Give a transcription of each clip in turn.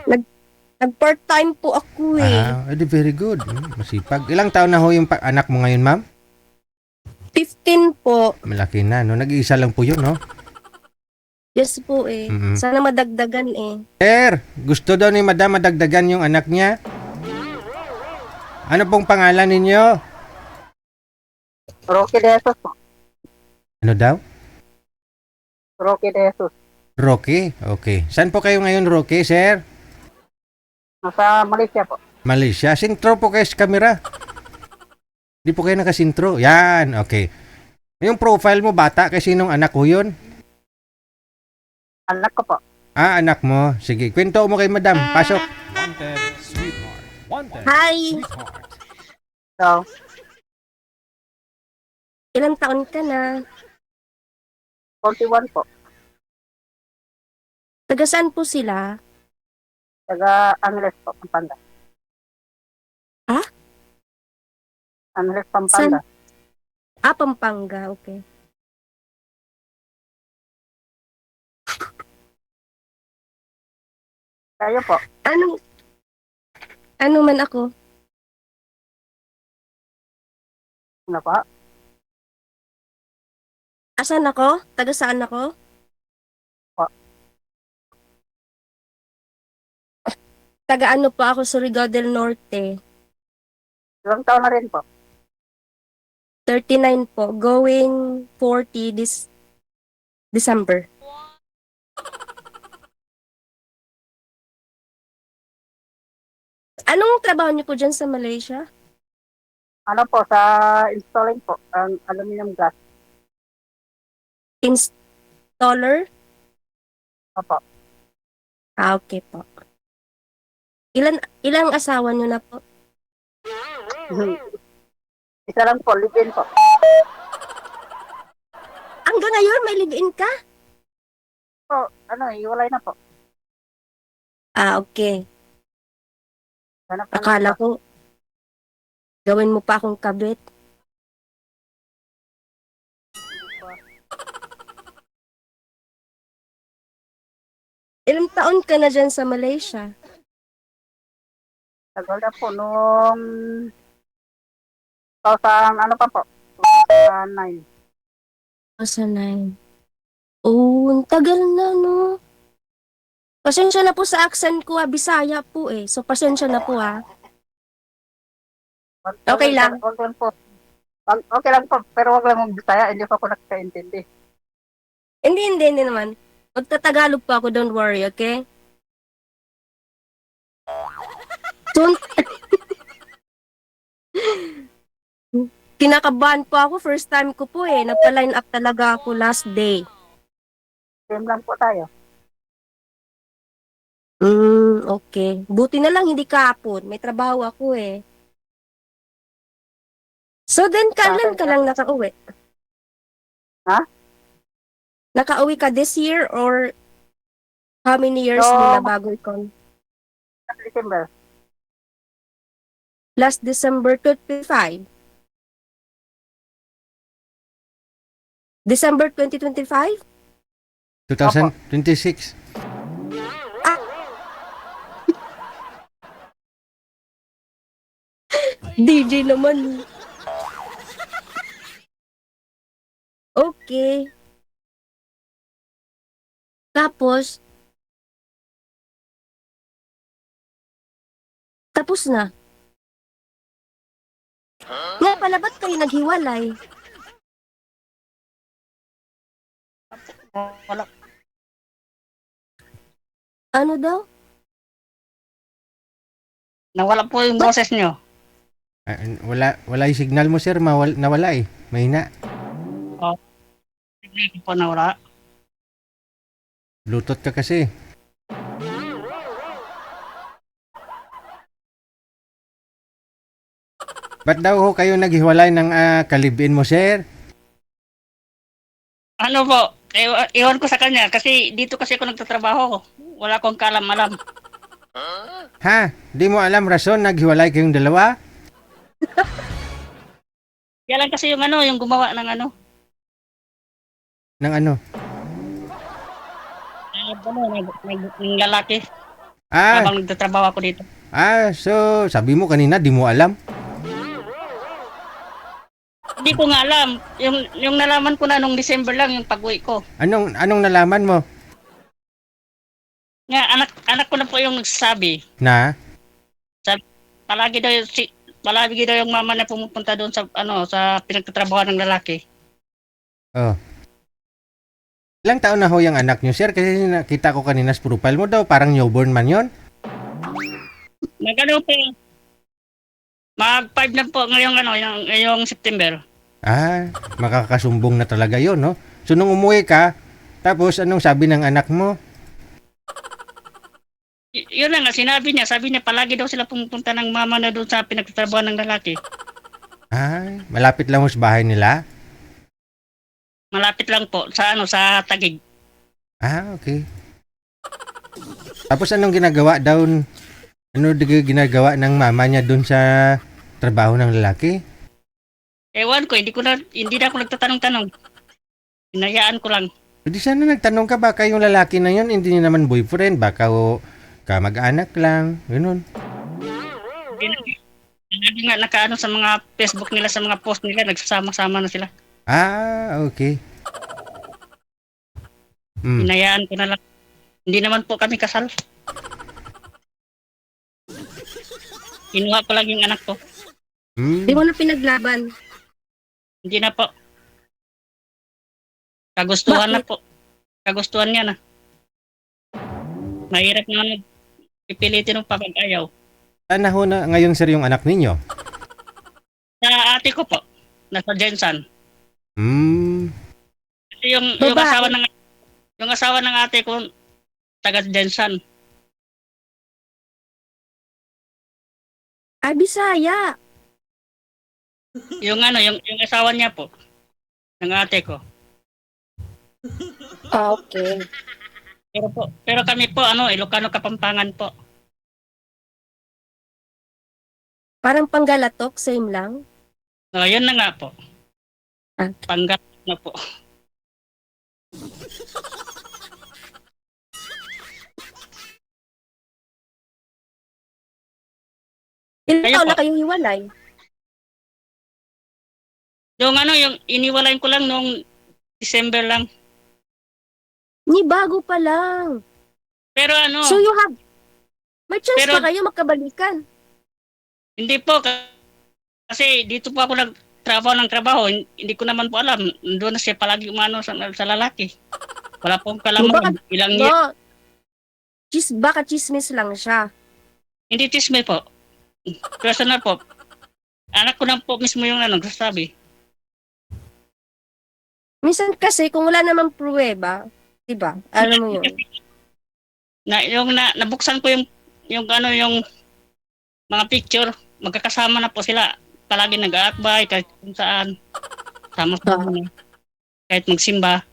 Nag, nag-part-time po ako eh. Edi very good. Masipag. Ilang taon na ho yung anak mo ngayon, ma'am? 15 po. Malaki na, no? Nag-iisa lang po yun, no? Yes po eh. Mm-mm. Sana madagdagan eh. Sir, gusto daw ni madam madagdagan yung anak niya. Ano pong pangalan ninyo? Rocky de Jesus po. Ano daw? Rocky de Jesus. Rocky? Okay. Saan po kayo ngayon, Rocky, sir? Nasa Malaysia po. Malaysia. Sintro po kayo sa camera. Di po kayo nakasintro. Yan, okay. Yung profile mo, bata, kasi sinong anak ko yun? Anak ko po. Anak mo. Sige, kwento mo kay madam. Pasok. Wanted, sweetheart. Wanted, Hi! sweetheart. So, Ilang taon ka na? 41 po. Taga saan po sila? Taga Angeles po, Pampanga. Ha? Angeles, Pampanga. Pampanga. Okay. Kayo po. Ano man ako? Ano po? Asan ako? Taga saan ako? Taga ano po ako, Surigao del Norte. Ilang taon na rin po. 39 po. Going 40 this December. Anong trabaho niyo po dyan sa Malaysia? Ano po, sa installing po, ang aluminum gas. Installer? Opo. Okay po. Ilang asawa niyo na po? Isa lang po, live-in po. Hanggang ngayon, may live-in ka? Po, hiwalay na po. Okay. Hanap na Akala lang po. ko, gawin mo pa akong kabit. Ilang taon ka na dyan sa Malaysia? Tagal na po, nung 2000, ano pa po? 2009. 2009. Oh, ang tagal na, no? Pasensya na po sa accent ko, Bisaya po eh. So, pasensya na po, ha? Okay lang. Wag lang po. Okay lang po, pero wag lang mong Bisaya, hindi pa ako nakakaintindi. Hindi naman. Magtatagalog po ako, don't worry, okay? Soon, kinakabahan po ako, first time ko po eh. Nagpa-line up talaga ako last day. Same lang po tayo. Okay. Buti na lang hindi kahapon. May trabaho ako eh. So then, kailan ka lang nakauwi? Ha? Nakauwi ka this year or how many years No. muna bago ikaw? December. Last December 25? December 2025? 2026. DJ naman. Okay. Tapos na. Nga pala, ba't kayo naghiwalay? Wala. Ano daw? Nawala po yung boses nyo. Wala yung signal mo, sir. Nawala eh. Mahina. Hindi po nawala. Bluetooth ka kasi. Ba't daw ho kayo naghiwalay ng kalibin mo, sir? Ano po, iwan ko sa kanya kasi dito kasi ako nagtatrabaho. Wala akong kalam-alam. Ha? Di mo alam rason naghiwalay kayong dalawa? Kaya lang kasi yung gumawa ng Ng ano? ng lalaki. Ah, habang nagtatrabaho ako dito. so sabi mo kanina di mo alam. Hindi ko nga alam. Yung nalaman ko na nung December lang yung pag-uwi ko. Anong nalaman mo? Nga, anak ko na po yung nagsasabi. Na? Palagi daw palagi daw yung mama na pumupunta doon sa sa pinagtatrabaho ng lalaki. Oh. Ilang taon na ho yung anak niyo, sir? Kasi nakita ko kanina sa profile mo daw, parang newborn man yon. Nagano po, mag 5 na po ngayong September. Makakasumbong na talaga yon, no? So, nung umuwi ka, tapos anong sabi ng anak mo? Yun lang nga, sabi niya palagi daw sila pumupunta ng mama na doon sa pinagtatrabaho ng lalaki. Malapit lang ho sa bahay nila? Malapit lang po sa Taguig. Okay. Tapos anong ginagawa daw, ginagawa ng mama niya doon sa trabaho ng lalaki? Ewan ko, hindi na ako nagtatanong-tanong. Hinayaan ko lang. Hindi sana nagtanong ka, baka yung lalaki na yun, hindi niya naman boyfriend, baka kamag-anak lang, ganun. Hindi nga nakaano sa mga Facebook nila, sa mga post nila, nagsasama-sama na sila. Okay. Hinayaan ko na lang. Hindi naman po kami kasal. Kinuha ko lang yung anak ko. Di mo na pinaglaban. Hindi na po. Kagustuhan na Bakit? po. Kagustuhan niya na. Mahirap na ipilitin ng pag-ayaw. Saan na ho na ngayon, sir, yung anak ninyo? Sa ate ko po, nasa Jensan. Kasi yung Babae. asawa ng ate ko, taga Jensan. Bisaya. Yung asawa niya po, ng ate ko. Okay. Pero kami po, Ilocano Kapampangan po. Parang Panggalatok, same lang. Yun na nga po. Ah. Panggap na po. Ilang Kayo taon po? na kayong hiwalay? Yung iniwalayin ko lang nung December lang. Ni bago pa lang. Pero So you have, may chance Pero- pa kayo magkabalikan. hindi po. Kasi dito po ako nagtrabaho. Hindi ko naman po alam. Doon na siya palagi umano sa lalaki. Wala pong kalaman. Ilang year. No. Baka chismis lang siya. Hindi chisme po. Personal po. Anak ko na po mismo yung nagsasabi. Minsan kasi kung wala namang pruweba, 'di ba? Alam mo 'yun. Nabuksan ko yung mga picture, magkakasama na po sila. Palagi nag-aakbay kahit kung saan. Sama-sama na. Kahit magsimba.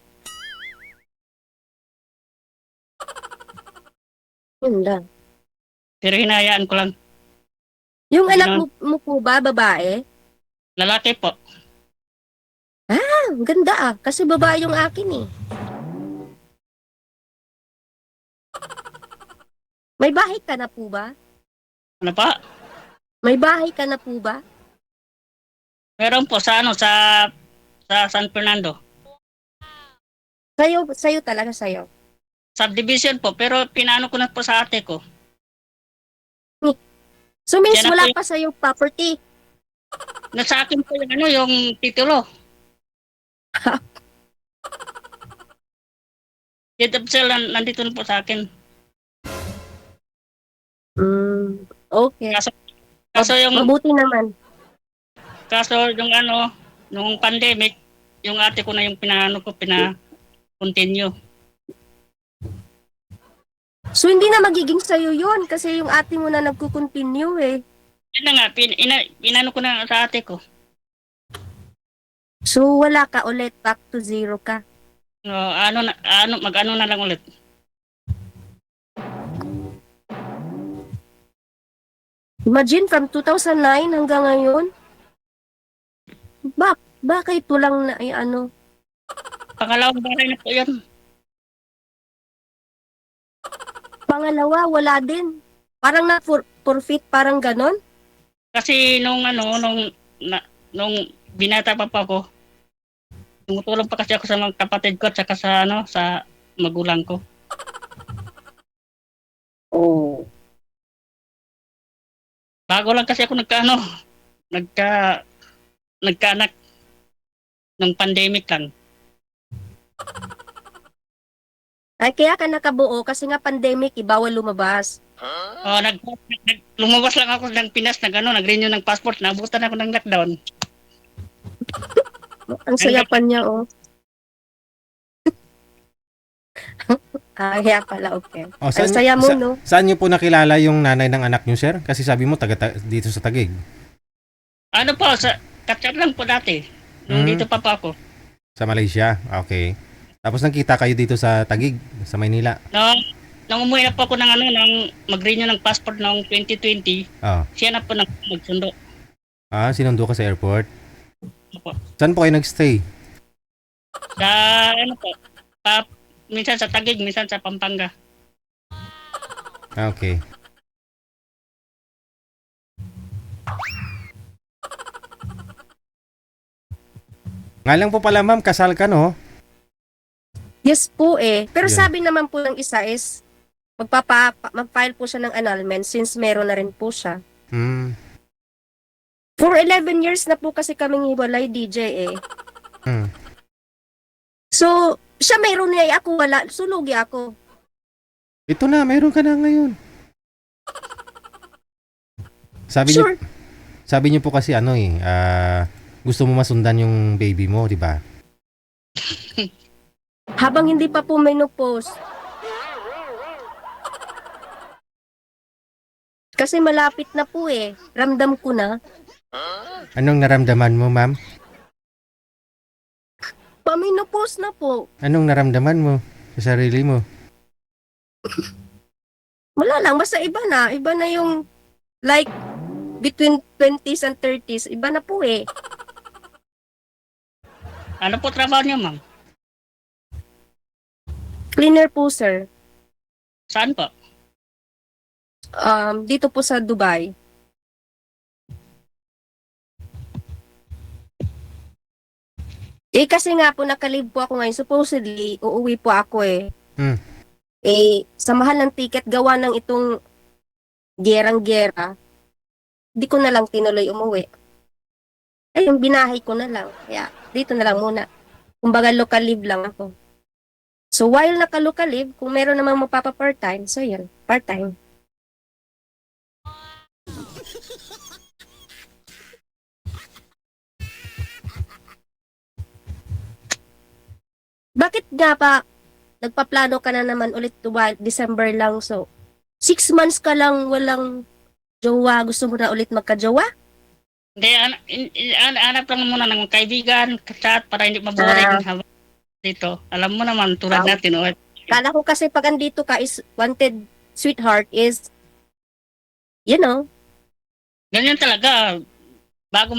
Yun lang. Pero hinayaan ko lang. Yung anak mo po ba babae? Lalaki po. Ang ganda kasi babae yung akin eh. May bahay ka na po ba? Ano pa? May bahay ka na po ba? Meron po sa San Fernando. Sa'yo talaga sa'yo. Subdivision po, pero pinano ko na po sa ate ko. So means Yan na wala po pa sa'yo property. Nasa akin po yung titulo. Deed of sale nandito na po sa akin. Okay. Kaso Mabuti naman. yung nung pandemic, yung ate ko na yung pina-continue. So hindi na magiging sa'yo yun kasi yung ate mo na nagko-continue eh. Yun na nga, pinano ko na sa ate ko. So wala ka ulit, back to zero ka. Mag-ano na lang ulit. Imagine from 2009 hanggang ngayon. Bakit ito lang na Pangalawang bahay na po yun. pangalawa, wala din. Parang forfeit, parang ganon. Kasi nung binata pa ako, tumutulong pa kasi ako sa mga kapatid ko at saka sa magulang ko. Oh. Bago lang kasi ako nagkaanak ng pandemic lang. Ay, kaya ka nakabuo kasi nga pandemic, bawal lumabas. Oh, lumabas lang ako ng Pinas nag-renew ng passport, naabutan ako ng lockdown. Ang saya pa niya, oh. Ah, kaya pala, okay. Oh, Ang saya mo, no? Saan niyo po nakilala yung nanay ng anak niyo, sir? Kasi sabi mo dito sa Taguig. Ano po, sa Katkat lang po dati. Nung Hmm. dito pa ako. Sa Malaysia. Okay. Tapos nakita kayo dito sa Taguig, sa Maynila. Nung umuwi na po ako nang mag-renew ng passport noong 2020, Oh. siya na po nagsundo. Ah, sinundo ka sa airport. Opo. Saan po kayo nagstay? Sa po, minsan sa Taguig, minsan sa Pampanga. Ah, okay. Nga lang po pala, ma'am, kasal ka, no? Yes po eh. Pero Yan. sabi naman po ng isa is, mag-file po siya ng annulment since meron na rin po siya. Hmm. For 11 years na po kasi kaming hiwalay, DJ eh. Hmm. So, siya meron niya, ako wala. Sulugi ako. Ito na, meron ka na ngayon. Sure. Sabi niyo po kasi gusto mo masundan yung baby mo, di ba? Habang hindi pa po menopause. Kasi malapit na po eh. Ramdam ko na. Anong naramdaman mo, ma'am? Pa-menopause na po. Anong naramdaman mo sa sarili mo? Wala lang. Basta iba na. Iba na yung like between 20s and 30s. Iba na po eh. Ano po trabaho niyo, ma'am? Cleaner po, sir. Saan po? Dito po sa Dubai. Eh, kasi nga po, nakalib po ako ngayon. Supposedly, uuwi po ako eh. Hmm. Eh, sa mahal ng ticket, gawa ng itong gerang-gera, di ko na lang tinuloy umuwi. Eh, yung binahay ko na lang. Kaya, dito na lang muna. Kumbaga, local leave lang ako. So, while naka-local leave, kung meron namang magpapa-part-time, so yun, part-time. Bakit nga pa nagpaplano ka na naman ulit December lang, so 6 months ka lang walang jowa, gusto mo na ulit magka-jowa? Hindi, hanap lang muna ng kaibigan, chat para hindi maboring habang dito. Alam mo naman, tulad natin, Kala ko kasi pag andito ka is wanted sweetheart is, you know, ganyan talaga. Bago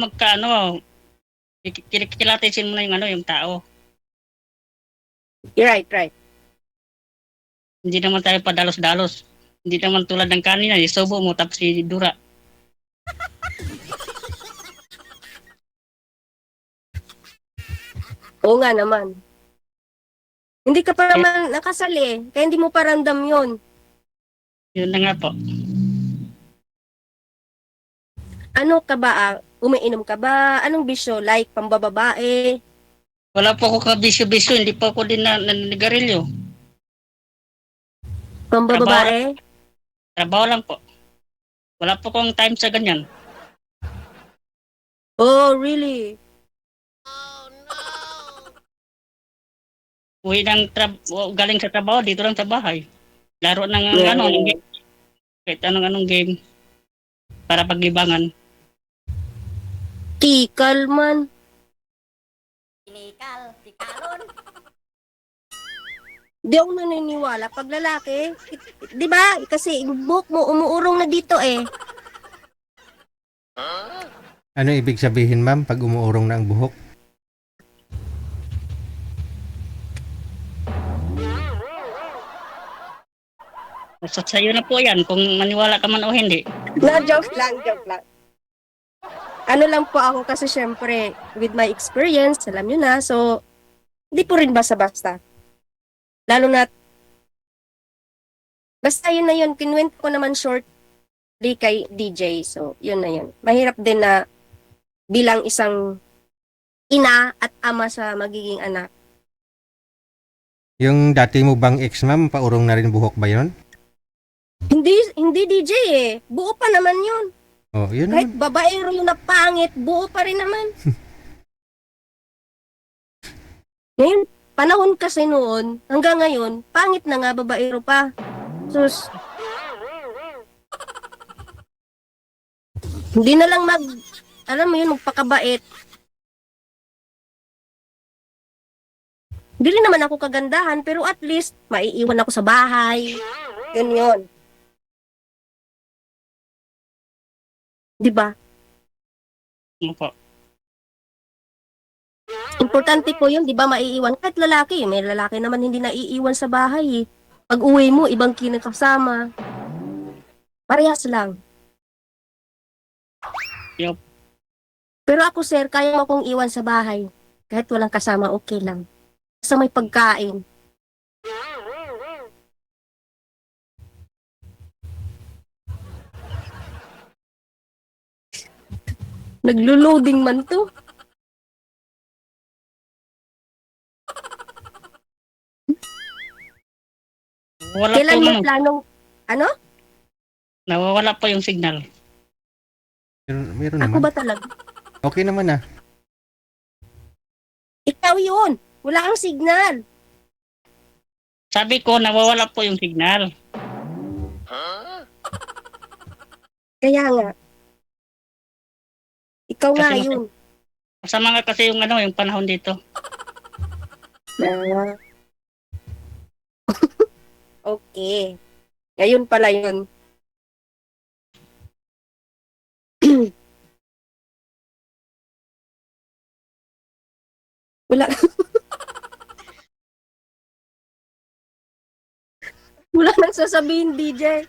kilatisin mo na yung tao. you're right. Hindi naman tayo padalos-dalos. Hindi naman tulad ng kanina, isubo mo tapos Dura. Oo nga naman. Hindi ka pa naman nakasal eh, kaya hindi mo pa ramdam yun. Yun na nga po. Ano ka ba? Umiinom ka ba? Anong bisyo? Like, pambababae? Wala po ako kabisyo-bisyo, hindi po ako din naninigarilyo. Pambababae? Trabaho lang po. Wala po akong time sa ganyan. Oh, really? Uwi galing sa trabaho, dito lang sa bahay. Laro ng Yeah. ng game. Kahit anong game. Para paglibangan. Tikal man. Tikalon. Di ako naniniwala. Pag lalaki, di ba? Kasi buhok mo, umuurong na dito eh. Ano ibig sabihin, ma'am, pag umuurong na ang buhok? So, sa'yo na po yan, kung maniwala ka man o hindi. Na, joke lang, joke lang. Ano lang po ako kasi syempre, with my experience, alam nyo na, so, hindi po rin basta-basta. Lalo na, basta yun na yun, kinwento ko naman shortly kay DJ, so, yun na yun. Mahirap din na bilang isang ina at ama sa magiging anak. Yung dati mo bang ex, ma'am, paurong na rin buhok ba yun? Hindi DJ eh. Buo pa naman yun. Oh, yun Kahit naman. babaero yung napangit, buo pa rin naman. Ngayon, panahon kasi noon, hanggang ngayon, pangit na nga, babaero pa. Sus. Hindi na lang alam mo yun, magpakabait. Hindi rin naman ako kagandahan, pero at least, maiiwan ako sa bahay. Yun yun. Di ba? Opo. Importante po yun, di ba, maiiwan. Kahit lalaki, may lalaki naman hindi naiiwan sa bahay eh. Pag uwi mo, ibang kinakasama. Parehas lang. Yup. Pero ako, sir, kaya mo akong iwan sa bahay. Kahit walang kasama, okay lang. Basta may pagkain. Naglo-loading man to. Wala Kailan po, mo ano, planong, ano? nawawala po yung signal. Meron Ako naman. ba talaga? Okay naman ah. Ikaw yun. Wala kang signal. Sabi ko, nawawala po yung signal. Kaya nga. Ikaw nga Kasi- yun. Masama nga kasi yung ano, yung panahon dito. Ah. Okay. Ngayon pala yun. Wala. Wala nang sasabihin, DJ.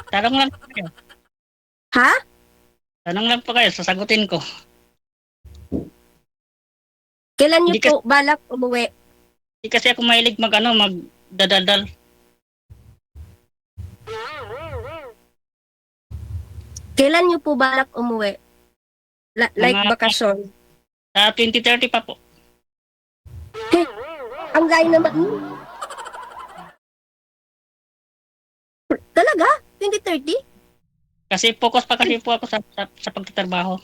Tanong lang po kayo. Ha? Tanong lang po kayo, sasagutin ko. Kailan niyo Hindi ka- po balak umuwi? Hindi kasi ako mahilig magdadaldal. Kailan niyo po balak umuwi? Like Mga- bakasyon. Sa 2030 pa po. Ang layo naman. Talaga? 2030? Kasi focus pa kasi po ako sa pagtatrabaho.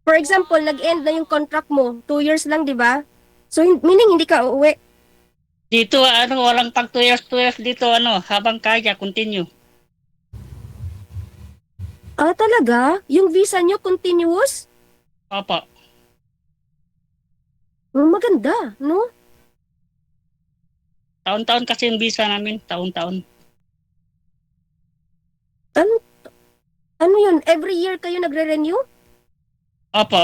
For example, nag-end na yung contract mo. 2 years lang, di ba? So, meaning hindi ka uuwi. Dito, walang pag 2 years dito, habang kaya, continue. Ah, talaga? Yung visa nyo continuous? Opo. Maganda, no? Taon-taon kasi yung visa namin, taon-taon. Ano yun? Every year kayo nagre-renew? Opo.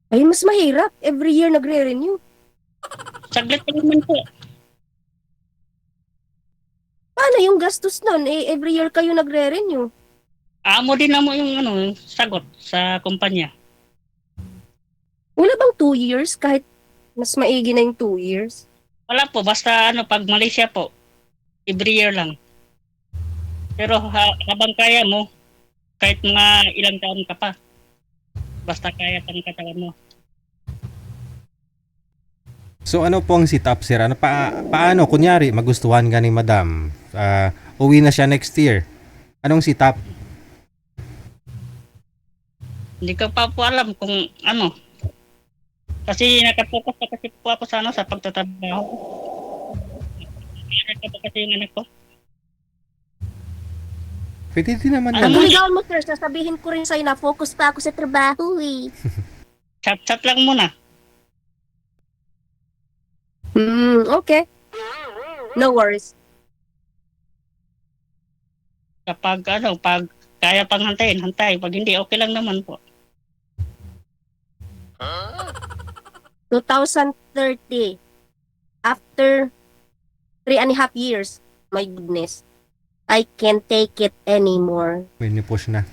Ay, mas mahirap. Every year nagre-renew. Saglit pa naman po. Paano yung gastos nun? Eh, every year kayo nagre-renew. Amo din mo yung sagot sa kumpanya. Wala bang 2 years? Kahit mas maigi na yung 2 years? Wala po, basta pag Malaysia po, every year lang. Pero habang kaya mo, kahit mga ilang taon ka pa, basta kaya pang katawan mo. So ano po ang sit-up, sir? Paano, kunyari, magustuhan ka ni madam, uwi na siya next year. Anong sit-up? Hindi ko pa po alam kung ano. Kasi nakapokus pa kasi po ako sa pagtatrabaho. Nakapokus pa kasi yung anak ko. Pwede din naman Alam yan. mo- Kung ligawan mo, sir, sasabihin ko rin sa'yo na focus pa ako sa trabaho eh. Chat-chat lang muna. Okay. No worries. Kapag pag kaya pang hantayin, hantay. Pag hindi, okay lang naman po. 2030. After 3.5 years. My goodness. I can't take it anymore. Menopause na.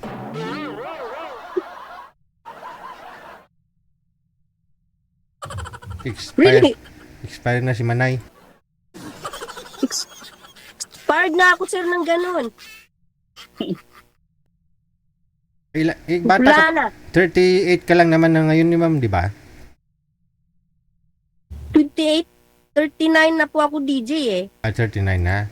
Really? Expire na si Manay. Expired na ako, sir, ng ganun. Bata Wala ka, na. 38 ka lang naman na ngayon ni ma'am, di ba? 28, 39 na po ako DJ eh. 39 na.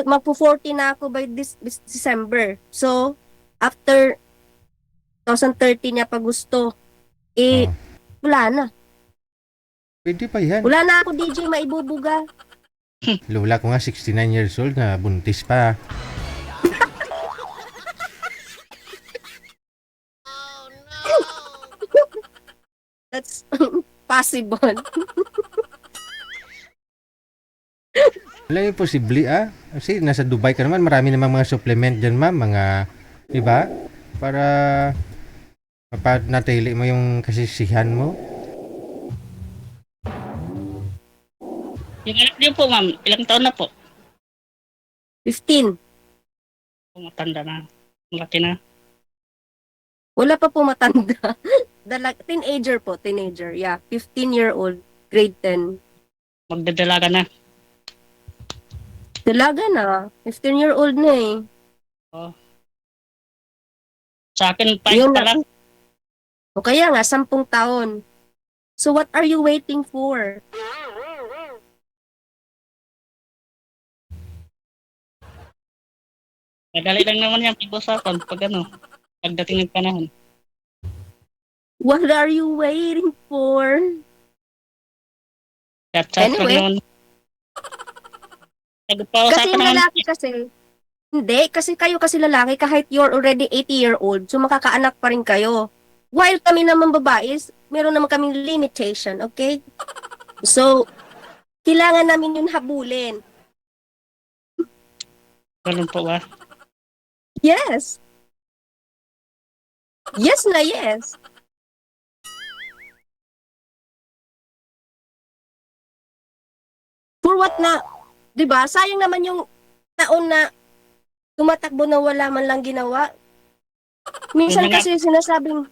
Magpo 40 na ako by this December. So, after 2030 niya pa gusto, Oh. wala na. Pwede pa yan. Wala na ako DJ maibubuga. Lola ko nga 69 years old na buntis pa. That's possible. Wala yung posible Kasi nasa Dubai ka naman, marami namang mga supplement dyan ma'am, mga, di ba? Para mapanatili mo yung kasisihan mo. Yung anak niyo po, ma'am, ilang taon na po? 15. Matanda na. Malaki na. Wala pa po matanda. Teenager po, teenager. Yeah, 15-year-old, grade 10. Magdadalaga na. Dalaga na. 15-year-old na eh. Sa akin, 5 Yun pa na. lang. O kaya nga, 10 taon. So what are you waiting for? Madali lang naman yung pag-usapan pag pagdating ng panahon. What are you waiting for? Chat-chat Anyway. lang naman. Kasi Nagpausapan yung naman. lalaki kasi, hindi, kasi kayo kasi lalaki, kahit you're already 80-year-old, so makakaanak pa rin kayo. While kami naman babae, meron naman kaming limitation, okay? So, kailangan namin yun habulin. Ganun po ba? Yes. Yes na yes. For what na, 'di ba? Sayang naman yung taon na tumatakbo na wala man lang ginawa. Minsan Yun na nga. kasi sinasabing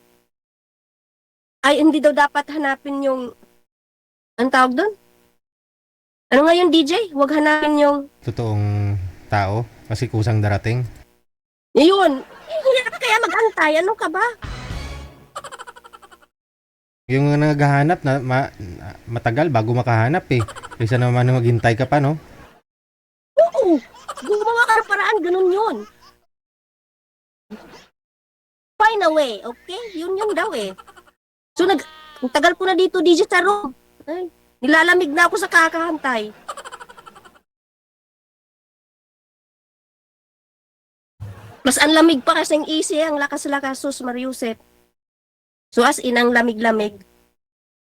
ay hindi daw dapat hanapin yung ang tawag doon? Ano nga yung DJ? Huwag hanapin yung Totoong tao. Kasi kusang darating. yun. Hindi ka kaya mag-antay. Ano ka ba? Yung naghahanap na matagal bago makahanap eh. Kaysa naman na maghintay ka pa, no? Oo. Gumawa ka ng paraan. Ganun yun. Find a way. Okay? Yun daw eh. So, ang tagal ko na dito, DJ sa room. Ay, nilalamig na ako sa kakahantay. Mas ang lamig pa kasing easy, ang lakas-lakas, sus Mariusep. So, as in, ang lamig-lamig.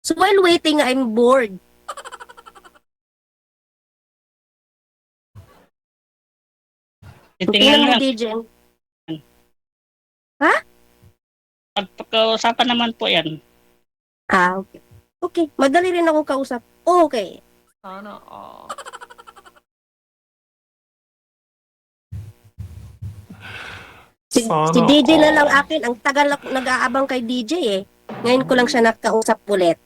So, while waiting, I'm bored. Titingnan Tingnan mo, lang. DJ. Pagkausapan naman po yan. Okay. Okay, madali rin ako kausap. Okay. Si DJ na lang akin, ang tagal ako nag-aabang kay DJ eh. Ngayon ko lang siya nakausap ulit.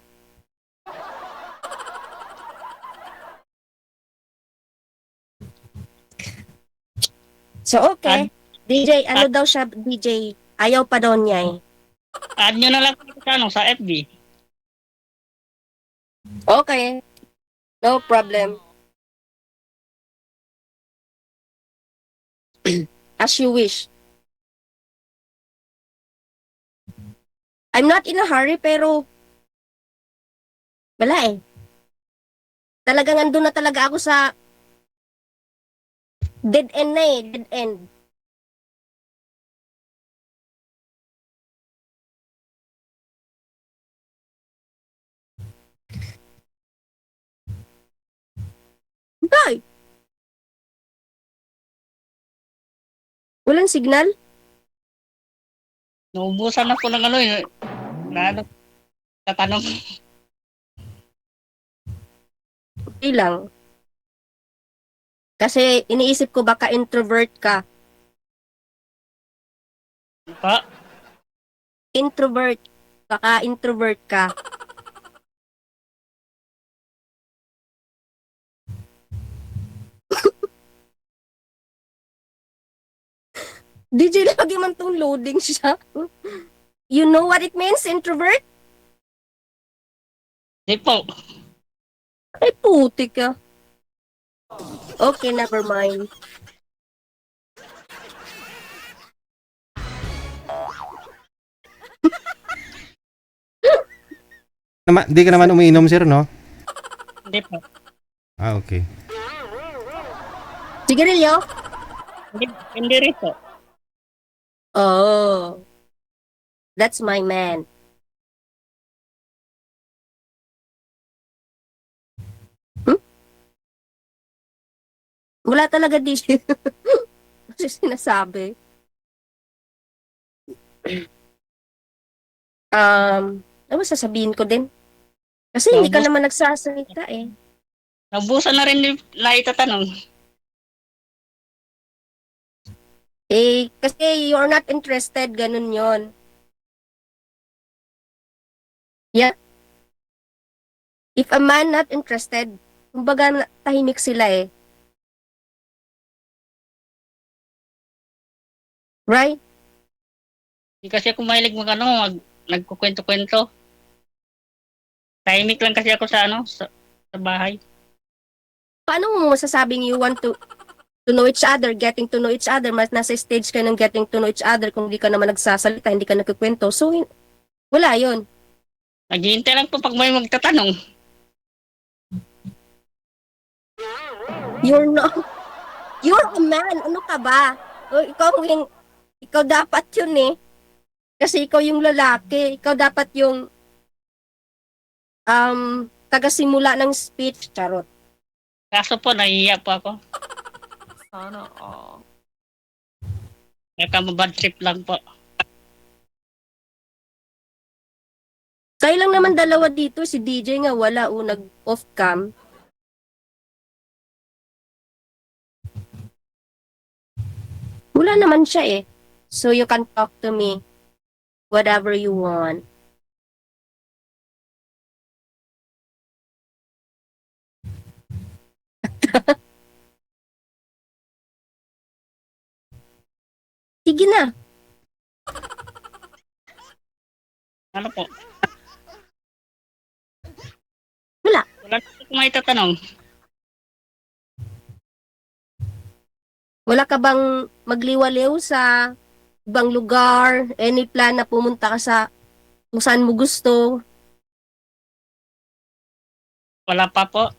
So, okay. DJ, ano daw siya, DJ? Ayaw pa daw niya eh. Add nyo na lang po sa FB. Okay. No problem. As you wish. I'm not in a hurry, pero wala eh. Talagang andun na talaga ako sa dead end na eh. Dead end. Tay! Walang signal? Naubusan na po ng na tatanong. Okay lang. Kasi iniisip ko baka introvert ka. Pa, Introvert. Baka introvert ka. DJ lagi man tong loading siya. You know what it means, introvert? di po. Ay, putik ka. Okay, never mind. Di ka naman umiinom, sir, no? Hindi po. Ah, okay. Sigarilyo? Hindi rin po. Oh. That's my man. Hmm? Wala talaga DJ. Kasi sinasabi. Ano sasabihin ko din? Kasi hindi ka Naubos, naman nagsasalita eh. naubusan na rin na itatanong. Eh, kasi you're not interested, ganun yon. Yeah. If a man not interested, kumbaga tahimik sila eh. Right? Hindi kasi ako mahilig nagkukwento-kwento. Tahimik lang kasi ako sa sa bahay. Paano mo masasabing you want to know each other, getting to know each other, mas nasa stage ka ng getting to know each other kung hindi ka naman nagsasalita, hindi ka nagkukwento. So, wala yon. Naghihintay lang po pag may magtatanong. You're not, you're a man. Ano ka ba? O, ikaw dapat yun eh. Kasi ikaw yung lalaki. Ikaw dapat yung tagasimula ng speech. Charot. Kaso po, nahihiya po ako. Sana all. Kaya mabad trip lang po. Kayo lang naman dalawa dito. Si DJ nga wala. Nag-off cam. Wala naman siya eh. So you can talk to me whatever you want. Sige na. Ano po? Wala. Wala na po may tatanong. Wala ka bang magliwaliw sa ibang lugar? Any plan na pumunta ka sa kung saan mo gusto? Wala pa po.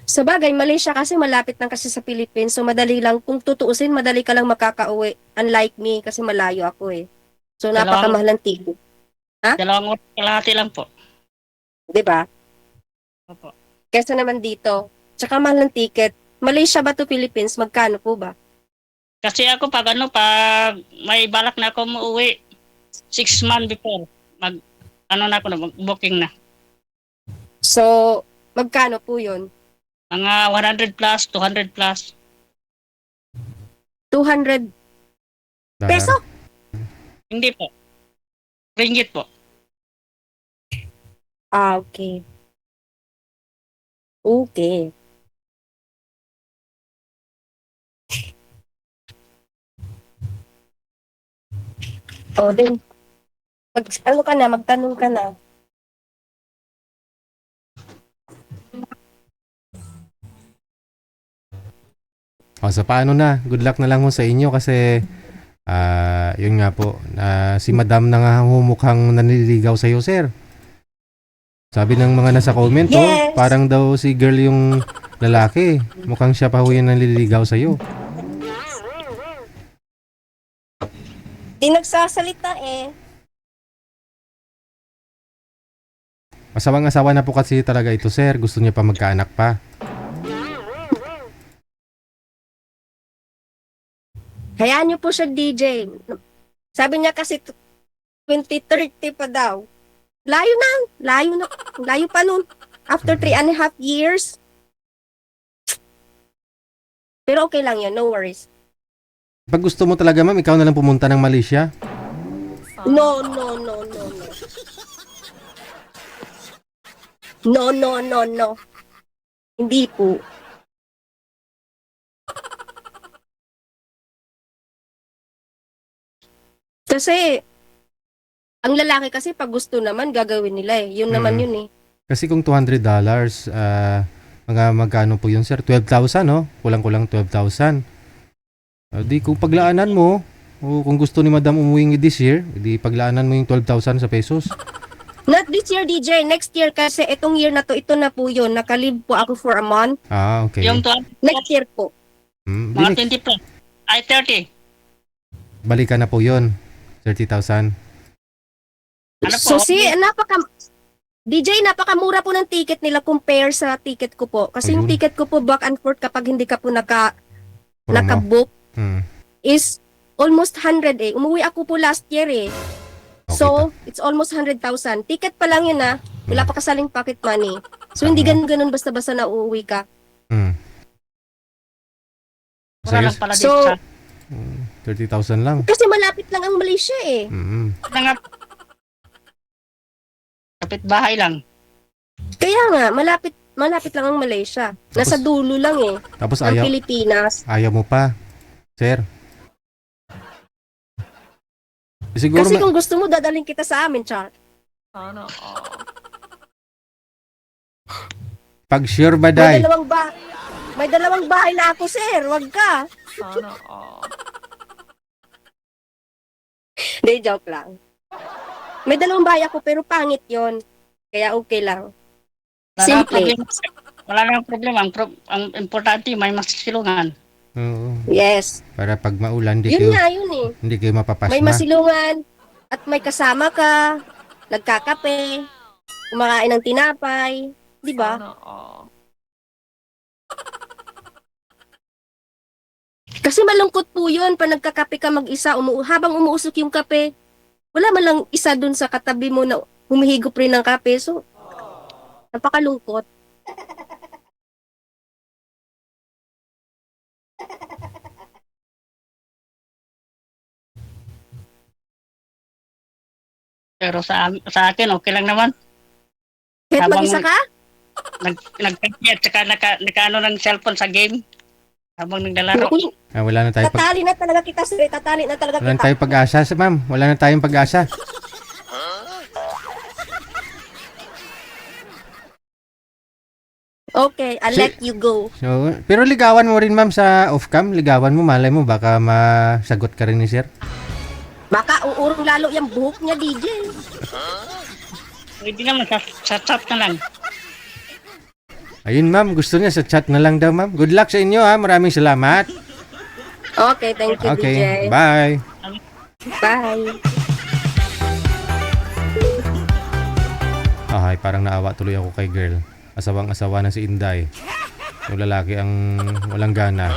Sa bagay, Malaysia kasi malapit lang kasi sa Philippines. So madali lang, kung tutuusin, madali ka lang makakauwi. Unlike me, kasi malayo ako eh. So napakamahal ng ticket. Dalawang oras kalahati lang po. 'Di ba? Opo. Kesa naman dito, tsaka mahal ng ticket. Malaysia ba to Philippines? Magkano po ba? Kasi ako pag may balak na ako umuwi, 6 months before, na ako na, booking na. So, magkano po yun? Mga 100 plus, 200 plus. 200 Dollar. peso? Hindi po. Ringgit po. Ah, okay. Okay. O, din. Ano ka na, magtanong ka na. O, so paano na? Good luck na lang ho sa inyo kasi yun nga po, si Madam na nga humukhang nanliligaw sa iyo, sir. Sabi ng mga nasa comment, Yes! parang daw si girl yung lalaki. Mukhang siya pa ho yung nanliligaw sa iyo. Di nagsasalita eh. Masawang asawa na po kasi talaga ito, sir. Gusto niya pa magkaanak pa. Hayaan niyo po siya DJ. Sabi niya kasi 2030 pa daw. Layo na. Layo pa nun. After 3.5 years. Pero okay lang yun, no worries. Pag gusto mo talaga, ma'am, ikaw na lang pumunta ng Malaysia. No. No. Hindi po. Kasi, ang lalaki kasi pag gusto naman, gagawin nila eh. Yun naman Mm. yun eh. Kasi kung $200, mga magkano po yun, sir? 12,000, no? Kulang-kulang 12,000. Di kung paglaanan mo, o kung gusto ni madam umuwi this year, di paglaanan mo yung 12,000 sa pesos. Not this year, DJ. Next year kasi itong year na to, ito na po yun. Nakalib po ako for a month. Ah, okay. Yung 20, Next year po. mga 20 plus. Ay, 30. Balikan na po yun. 30,000. Ano po? So DJ, napakamura po ng ticket nila compare sa ticket ko po. Kasi yung Ayun. ticket ko po back and forth kapag hindi ka po Promo. nakabook Hmm. is almost 100 eh. Umuwi ako po last year eh. Okay So, it's almost 100,000. Ticket pa lang yun ah. Wala pa kasaling pocket money. So, hindi Tama. ganun basta-basta na uuwi ka. Hmm. Wala lang Sa'yo, pala So, dito sa... 30,000 lang. Kasi malapit lang ang Malaysia eh. Nga, kapit bahay lang. Kaya nga, malapit lang ang Malaysia. Nasa Tapos- dulo lang eh. Tapos Ang Pilipinas. ayaw mo pa, sir. Siguro Kasi kung gusto mo, dadalhin kita sa amin, Char. pag sure ba, May day? may dalawang bahay na ako, sir. Wag ka. Hindi, joke lang. May dalawang bahay ako, pero pangit yon. Kaya okay lang. Wala Simple. Wala lang problema. Ang importante, may masilungan. Oo. Yes. Para pag maulan, Yun nga, yun eh. hindi kayo mapapasma. May masilungan at may kasama ka, nagkakape, kumakain ng tinapay, di ba? Kasi malungkot po yun, pag nagkakape ka mag-isa, habang umuusok yung kape, wala man lang isa dun sa katabi mo na humihigop rin ng kape. So, napakalungkot. Pero sa akin, okay lang naman. Kahit Habang- mag-isa ka, Nagkakit at saka naka-ano ng cellphone sa game. Habang naglalaro. naku, Wala na tayo tatali na talaga kita, sir. Tatali na talaga wala na kita. tayong pag-asa, ma'am. Wala na tayong pag-asa. Okay, I'll let you go. So, pero ligawan mo rin, ma'am, sa off-cam. Ligawan mo, malay mo, baka masagot ka rin ni sir. Baka uurong lalo yung buhok niya, DJ. Pwede naman sa chat na lang. Ayun, ma'am. Gusto niya sa chat na lang daw, ma'am. Good luck sa inyo, ha. Maraming salamat. Okay, thank you, DJ. Okay, bye. Bye. Ay, parang naawa tuloy ako kay girl. Asawang-asawa na si Inday. Yung lalaki ang walang gana.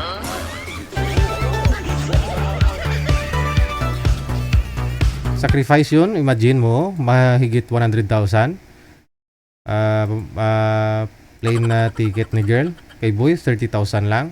Sacrifice yun. Imagine mo, mahigit 100,000. Plain na ticket ni girl. Kay boy, 30,000 lang.